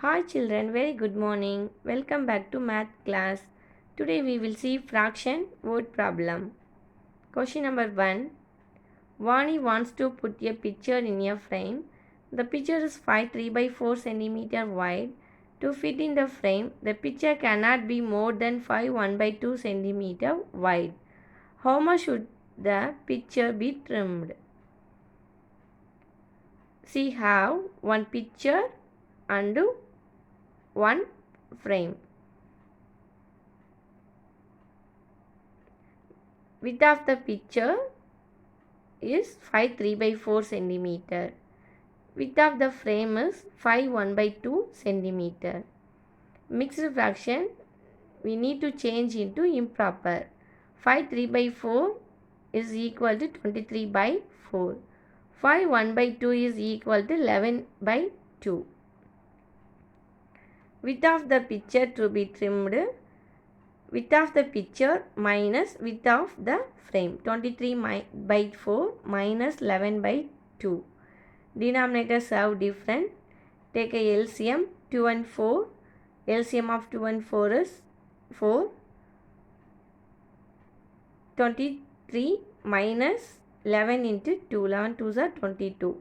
Hi children, very good morning. Welcome back to math class. Today we will see fraction word problem. Question number 1. Vani wants to put a picture in a frame. The picture is 5 3 by 4 centimeter wide. To fit in the frame, the picture cannot be more than 5 1 by 2 centimeter wide. How much should the picture be trimmed? See how one picture and one frame. Width of the picture is 5 3 by 4 centimeter. Width of the frame is 5 1 by 2 centimeter. Mixed fraction we need to change into improper. 5 3 by 4 is equal to 23 by 4. 5 1 by 2 is equal to 11 by 2. Width of the picture to be trimmed. Width of the picture minus width of the frame. 23 by 4 minus 11 by 2. Denominators have different. Take a LCM 2 and 4. LCM of 2 and 4 is 4. 23 minus 11 into 2. 11 2s are 22.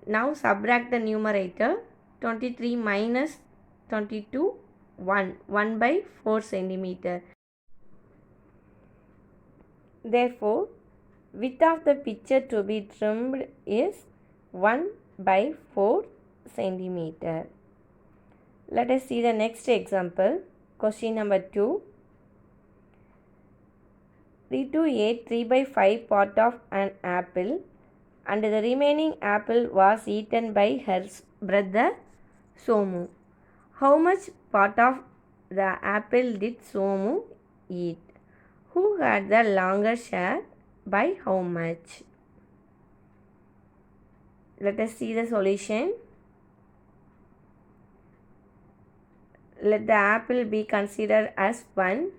Now subtract the numerator. 23 minus 22 1 by 4 centimeter. Therefore, width of the picture to be trimmed is 1 by 4 centimeter. Let us see the next example. Question number 2. 3 ate 3 by 5 part of an apple and the remaining apple was eaten by her brother Somu. How much part of the apple did Somu eat? Who had the longer share? By how much? Let us see the solution. Let the apple be considered as 1.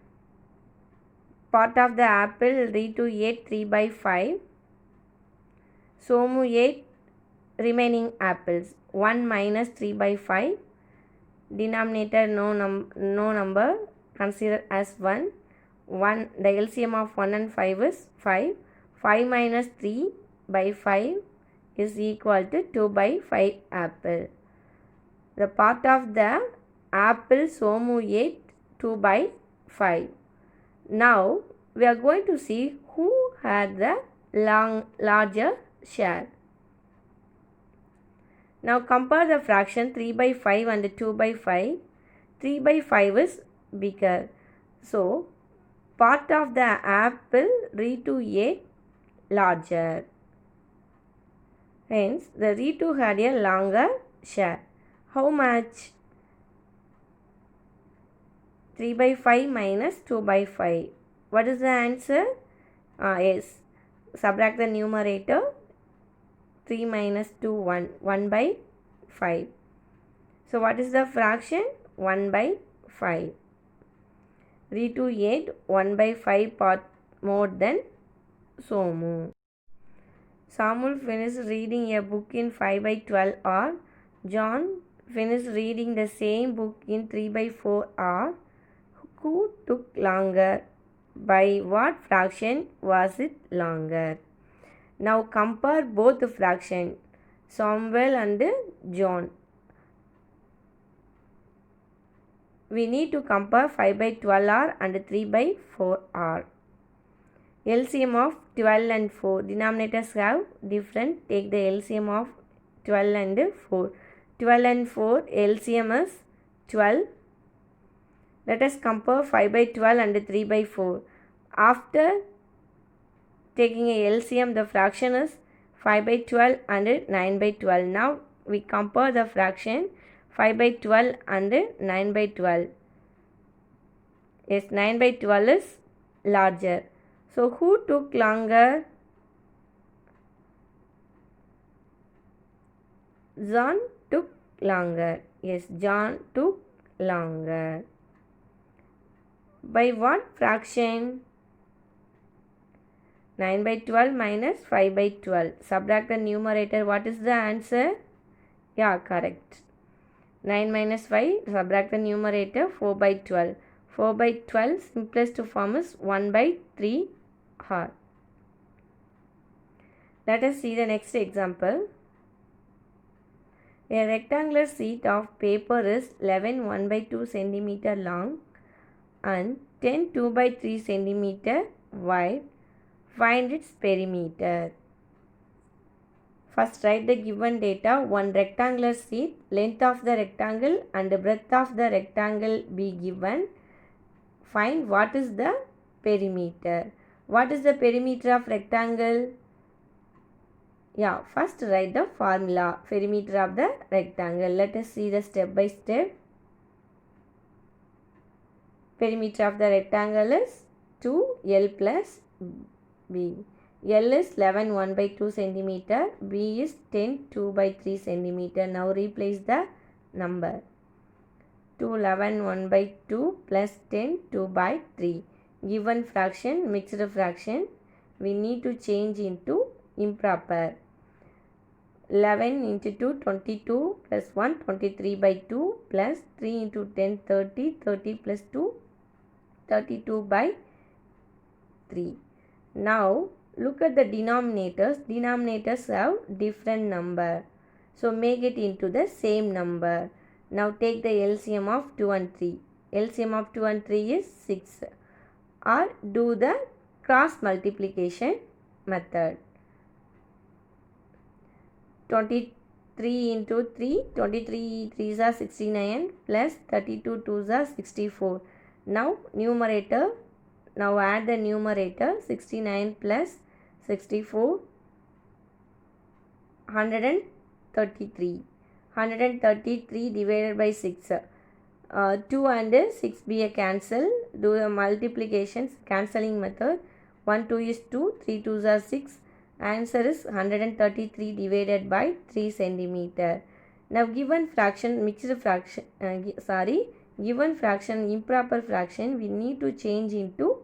Part of the apple Ritu ate 3 by 5. Somu ate remaining apples. 1 minus 3 by 5. Denominator no number. Consider as 1. 1. The LCM of 1 and 5 is 5. 5 minus 3 by 5 is equal to 2 by 5 apple. The part of the apple Somu ate 2 by 5. Now we are going to see who had the larger share. Now compare the fraction 3 by 5 and 2 by 5. 3 by 5 is bigger. So part of the apple Ritu ate larger. Hence the Ritu had a longer share. How much? 3 by 5 minus 2 by 5. What is the answer? Yes. Subtract the numerator. 3 minus 2, 1. 1 by 5. So what is the fraction? 1 by 5. Ritu ate 1 by 5 part more than Somu. Samuel finished reading a book in 5 by 12 hour. John finished reading the same book in 3 by 4 hour. Who took longer? By what fraction was it longer? Now compare both the fraction, Samuel and John. We need to compare 5 by 12 hour and 3 by 4 hour. LCM of 12 and 4. Denominators have different. Take the LCM of 12 and 4. 12 and 4 LCM is 12. Let us compare 5 by 12 and 3 by 4. After taking a LCM, the fraction is 5 by 12 and 9 by 12. Now we compare the fraction 5 by 12 and 9 by 12. Yes, 9 by 12 is larger. So who took longer? John took longer. Yes, John took longer. By what fraction? 9 by 12 minus 5 by 12. Subtract the numerator. What is the answer? Yeah, correct. 9 minus 5, subtract the numerator, 4 by 12. 4 by 12, simplest form is 1 by 3 r. Let us see the next example. A rectangular sheet of paper is 11 1 by 2 centimeter long and 10 2 by 3 centimeter wide. Find its perimeter. First write the given data. One rectangular sheet, length of the rectangle and breadth of the rectangle be given. Find what is the perimeter. What is the perimeter of rectangle? Yeah, first write the formula, perimeter of the rectangle. Let us see the step by step. Perimeter of the rectangle is 2L plus B. L is 11 1 by 2 centimeter. B is 10 2 by 3 centimeter. Now replace the number. 2 11 1 by 2 plus 10 2 by 3. Given fraction, mixed fraction. We need to change into improper. 11 into 2 22 plus 1 23 by 2 plus 3 into 10 30 30 plus 2 32 by 3. Now look at the denominators. Denominators have different number. So make it into the same number. Now take the LCM of 2 and 3. LCM of 2 and 3 is 6. Or do the cross multiplication method. 23 into 3, 23 3s are 69 plus 32 2s are 64. Now numerator, now add the numerator, 69 plus 64, 133. 133 divided by 6. 2 and 6 be a cancel. Do the multiplications, cancelling method. 1 2 is 2, 3 2s are 6. Answer is 133 divided by 3 centimeter. Now given fraction, mixed fraction, given fraction, improper fraction, we need to change into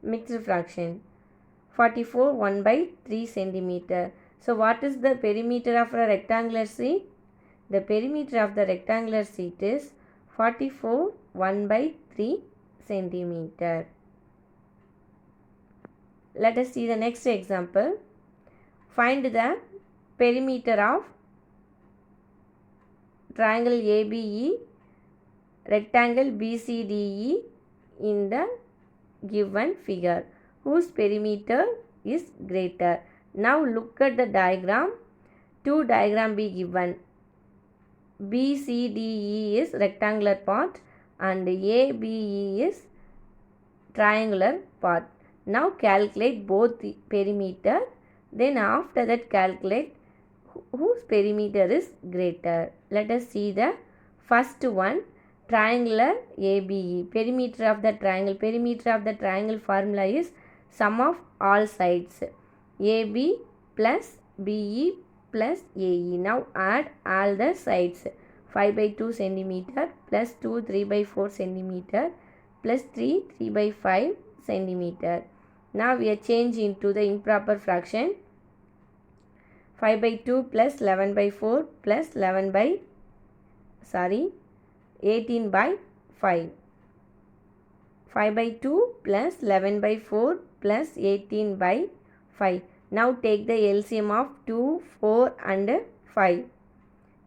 mixed fraction. 44 1 by 3 centimeter. So what is the perimeter of a rectangular sheet? The perimeter of the rectangular sheet is 44 1 by 3 centimeter. Let us see the next example. Find the perimeter of triangle ABE, rectangle BCDE in the given figure, whose perimeter is greater. Now look at the diagram. Two diagram be given. BCDE is rectangular part and ABE is triangular part. Now calculate both the perimeter. Then after that calculate whose perimeter is greater. Let us see the first one, triangular ABE. Perimeter of the triangle. Perimeter of the triangle formula is sum of all sides. AB plus BE plus AE. Now add all the sides. 5 by 2 centimeter plus 2 3 by 4 centimeter plus 3 3 by 5 centimeter. Now we are changing into the improper fraction. 5 by 2 plus 11 by 4 plus 18 by 5. 5 by 2 plus 11 by 4 plus 18 by 5. Now take the LCM of 2, 4 and 5.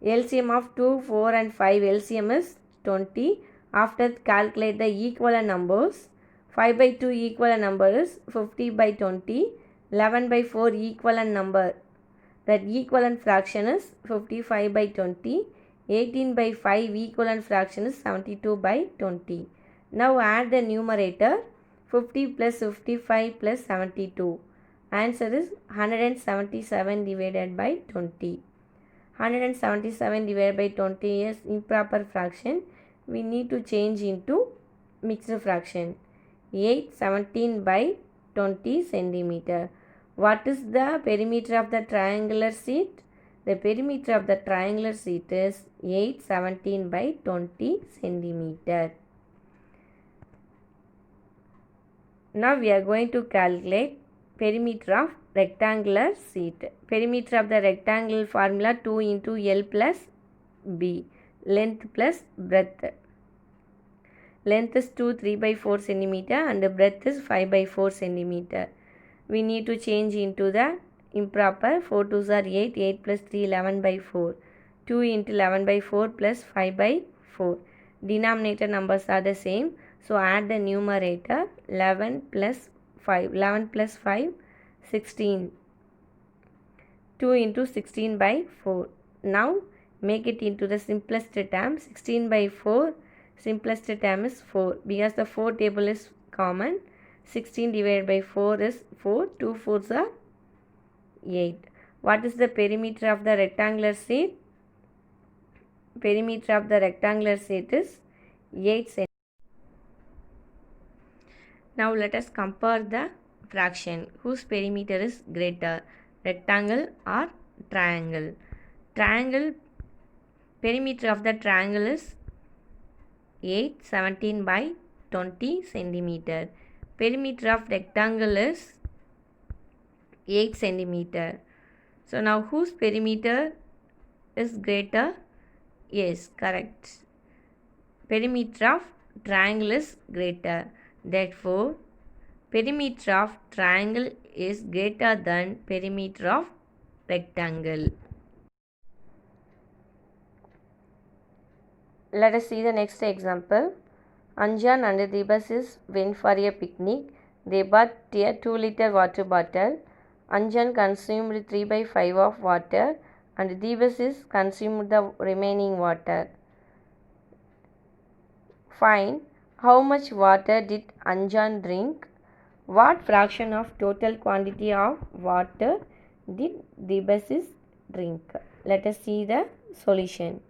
LCM of 2, 4 and 5, LCM is 20. After calculate the equivalent numbers. 5 by 2 equivalent number is 50 by 20. 11 by 4 equivalent number, that equivalent fraction is 55 by 20. 18 by 5 equivalent fraction is 72 by 20. Now add the numerator. 50 plus 55 plus 72. Answer is 177 divided by 20. 177 divided by 20 is improper fraction. We need to change into mixed fraction. 817 by 20 centimeter. What is the perimeter of the triangular sheet? The perimeter of the triangular sheet is 817 by 20 centimeter. Now we are going to calculate perimeter of rectangular sheet. Perimeter of the rectangle formula 2 into L plus B. length plus breadth. Length is 2 3 by 4 centimeter and the breadth is 5 by 4 centimeter. We need to change into the improper. 4 2s are 8, 8 plus 3 11 by 4. 2 into 11 by 4 plus 5 by 4. Denominator numbers are the same. So add the numerator 11 plus 5. 11 plus 5 16. 2 into 16 by 4. Now make it into the simplest term. 16 by 4, simplest term is 4 because the 4 table is common. 16 divided by 4 is 4. 2 4s are 8. What is the perimeter of the rectangular sheet? Perimeter of the rectangular sheet is 8 cm. Now let us compare the fraction whose perimeter is greater, rectangle or triangle. Triangle perimeter of the triangle is 8 17 by 20 centimeter. Perimeter of rectangle is 8 centimeter. So now whose perimeter is greater? Yes, correct. Perimeter of triangle is greater. Therefore, perimeter of triangle is greater than perimeter of rectangle. Let us see the next example. Anjan and Debasis went for a picnic. They bought a 2-liter water bottle. Anjan consumed 3 by 5 of water and Debasis consumed the remaining water. Find how much water did Anjan drink? What fraction of total quantity of water did Debasis drink? Let us see the solution.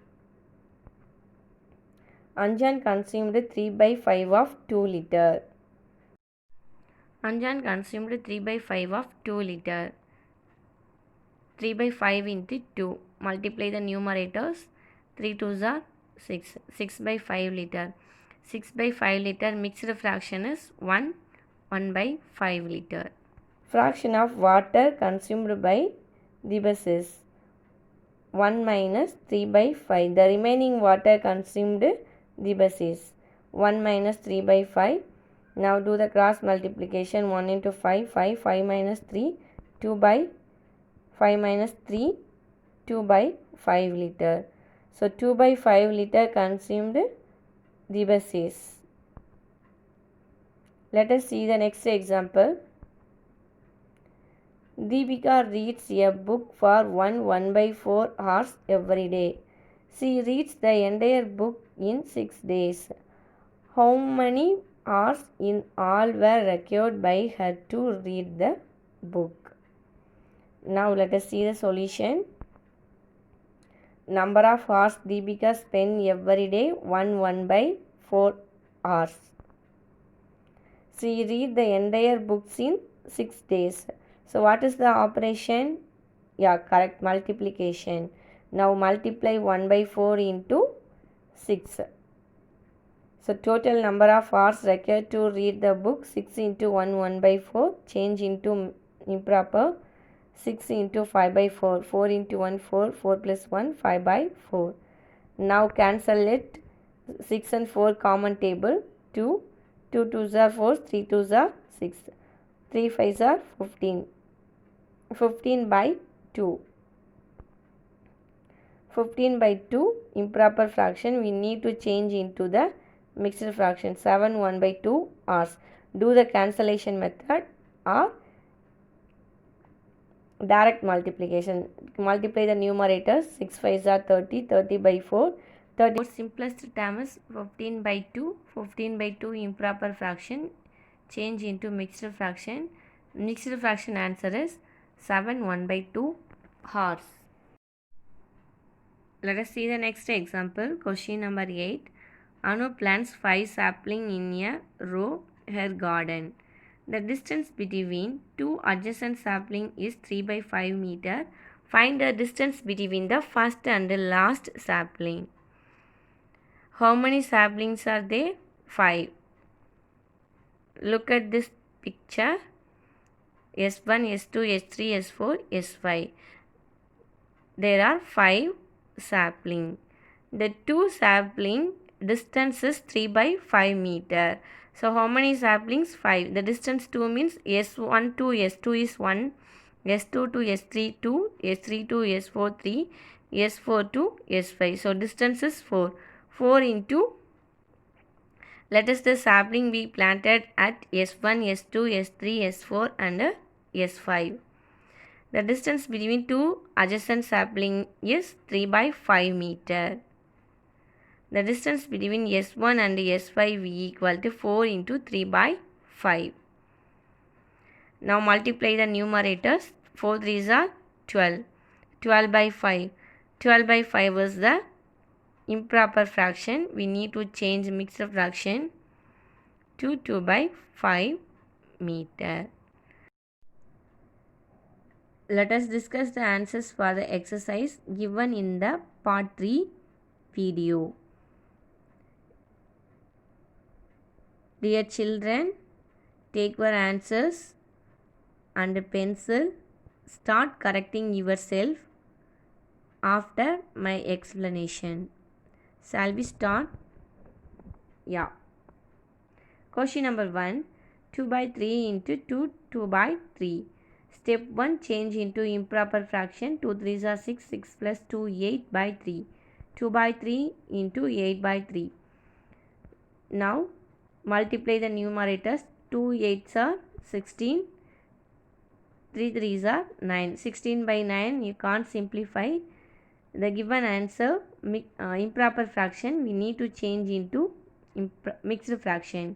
Anjan consumed 3 by 5 of 2 liter. Anjan consumed 3 by 5 of 2 liter. 3 by 5 into 2. Multiply the numerators. 3 2s are 6. 6 by 5 liter. 6 by 5 liter mixed fraction is 1. 1 by 5 liter. Fraction of water consumed by Debasis. 1 minus 3 by 5. The remaining water consumed Debasis. 1 minus 3 by 5. Now do the cross multiplication. 1 into 5, 5, 5 minus 3, 2 by 5 minus 3, 2 by 5 liter. So 2 by 5 liter consumed Debasis. Let us see the next example. Deepika reads a book for 1 by 4 hours every day. She reads the entire book in 6 days. How many hours in all were required by her to read the book? Now let us see the solution. Number of hours Deepika spent every day 1 by 4 hours. She read the entire books in 6 days. So what is the operation? Yeah, correct, multiplication. Now multiply 1 by 4 into 6. So total number of hours required to read the book 6 into 1 1 by 4. Change into improper. 6 into 5 by 4. 4 into 1 4. 4 plus 1 5 by 4. Now cancel it. 6 and 4 common table. 2. 2 2s are 4. 3 2s are 6. 3 5s are 15. 15 by 2. 15 by 2 improper fraction. We need to change into the mixed fraction. 7 1 by 2 hours. Do the cancellation method or direct multiplication. Multiply the numerators. 6 5s are 30. 30 by 4. 30. Simplest term is 15 by 2. 15 by 2 improper fraction. Change into mixed fraction. Mixed fraction answer is 7 1 by 2 hours. Let us see the next example. Question number 8. Anu plants 5 saplings in a row her garden. The distance between two adjacent saplings is 3 by 5 meter. Find the distance between the first and the last sapling. How many saplings are there? 5. Look at this picture. S1, S2, S3, S4, S5. There are 5 saplings. The two sapling distance is 3 by 5 meter. So how many saplings? 5. The distance 2 means S1 to S2 is 1, S2 to S3 2, S3 to S4 3, S4 to S5. So distance is 4. 4 into, let us the sapling be planted at S1, S2, S3, S4 and S5. The distance between two adjacent sapling is 3 by 5 meter. The distance between S1 and S5 equal to 4 into 3 by 5. Now multiply the numerators. 4 3s are 12. 12 by 5. 12 by 5 is the improper fraction. We need to change mixed fraction to 2 by 5 meter. Let us discuss the answers for the exercise given in the part 3 video. Dear children, take your answers and a pencil. Start correcting yourself after my explanation. Shall we start? Yeah. Question number 1. 2 by 3 into 2, 2 by 3. Step 1. Change into improper fraction. 2 3s are 6, 6 plus 2, 8 by 3. 2 by 3 into 8 by 3. Now multiply the numerators. 2 8s are 16, 3 3s are 9. 16 by 9 you can't simplify. The given answer improper fraction we need to change into mixed fraction.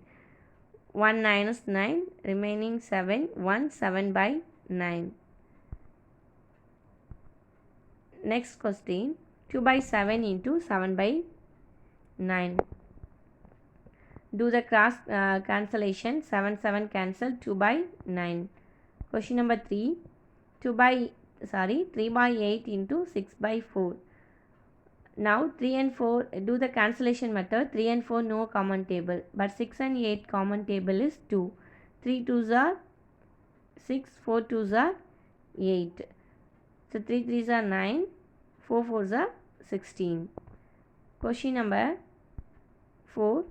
1 9 is 9, remaining 7, 1 7 by 9. Next question, 2 by 7 into 7 by 9. Do the cross cancellation. 7 7 cancel, 2 by 9. Question number 3. 3 by 8 into 6 by 4. Now 3 and 4, do the cancellation method. 3 and 4 no common table, but 6 and 8 common table is 2. 3 2s are 6, 4 2s are 8. So 3 3s are 9, 4 4s are 16. Question number 4.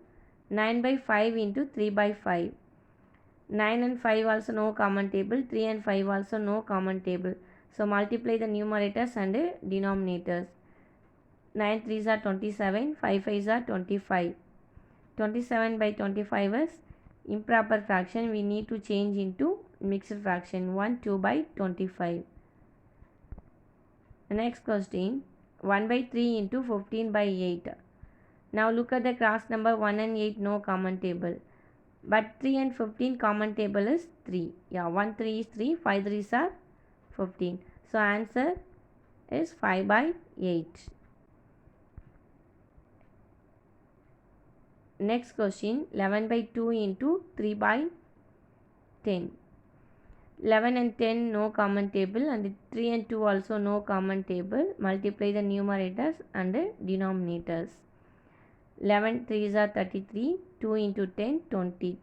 9 by 5 into 3 by 5. 9 and 5 also no common table, 3 and 5 also no common table. So multiply the numerators and denominators. 9 3s are 27, 5 5s are 25. 27 by 25 is improper fraction. We need to change into mixed fraction. 1 2 by 25. The next question, 1 by 3 into 15 by 8. Now look at the cross number. 1 and 8 no common table, but 3 and 15 common table is 3. Yeah, 1 3 is 3, 5 3s are 15. So answer is 5 by 8. Next question, 11 by 2 into 3 by 10. 11 and 10 no common table and 3 and 2 also no common table. Multiply the numerators and denominators. 11 3s are 33, 2 into 10 20.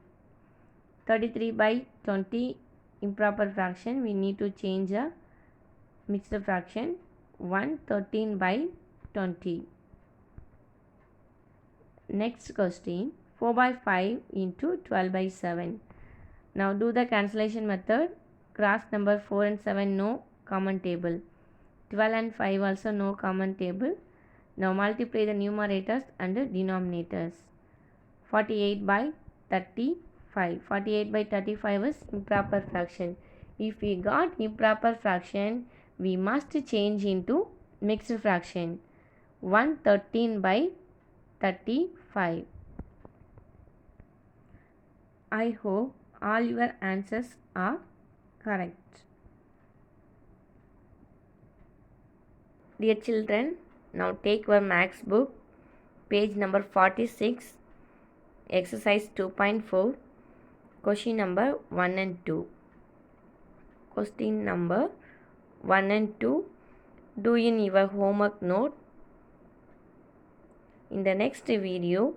33 by 20 improper fraction. We need to change a mixed fraction. 1 13 by 20. Next question, 4 by 5 into 12 by 7. Now do the cancellation method. Cross number 4 and 7 no common table. 12 and 5 also no common table. Now multiply the numerators and the denominators. 48 by 35. 48 by 35 is improper fraction. If we got improper fraction, we must change into mixed fraction. 113 by 35. I hope all your answers are correct. Dear children, now take your maths book, page number 46, exercise 2.4, question number 1 and 2. Question number 1 and 2, do in your homework note. In the next video,